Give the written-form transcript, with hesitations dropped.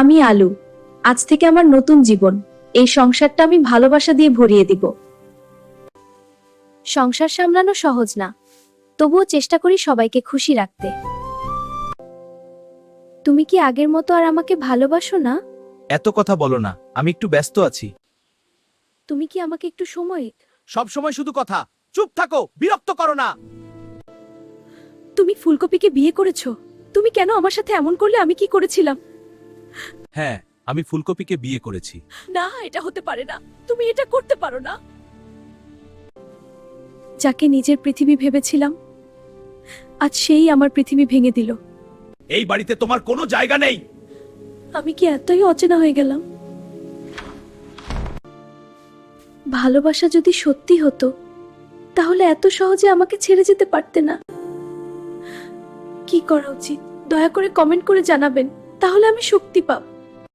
আমি আলু। আজ থেকে আমার নতুন জীবন। এই সংসারটা আমি ভালোবাসা দিয়ে ভরিয়ে দিব। সংসার সামলানো সহজ না, তবুও চেষ্টা করি সবাইকে খুশি রাখতে। তুমি কি আগের মতো আর আমাকে ভালোবাসো না? এত কথা বলো না, আমি একটু ব্যস্ত আছি। তুমি কি আমাকে একটু সময়? সব সময় শুধু কথা। চুপ থাকো, বিরক্ত করো না। তুমি ফুলকপিকে বিয়ে করেছো? তুমি কেন আমার সাথে এমন করলে? আমি কি করেছিলাম? হ্যাঁ, আমি ফুলকপিকে বিয়ে করেছি। না, এটা হতে পারে না। তুমি এটা করতে পারো না। যাকে নিজের পৃথিবী ভেবেছিলাম, আজ সেই আমার পৃথিবী ভেঙে দিল। এই বাড়িতে তোমার কোনো জায়গা নেই। আমি কি এতই অচেনা হয়ে গেলাম? ভালোবাসা যদি সত্যি হতো, তাহলে এত সহজে আমাকে ছেড়ে যেতে পারতে না। কি করা উচিত দয়া করে কমেন্ট করে জানাবেন, তাহলে আমি শক্তি পাব।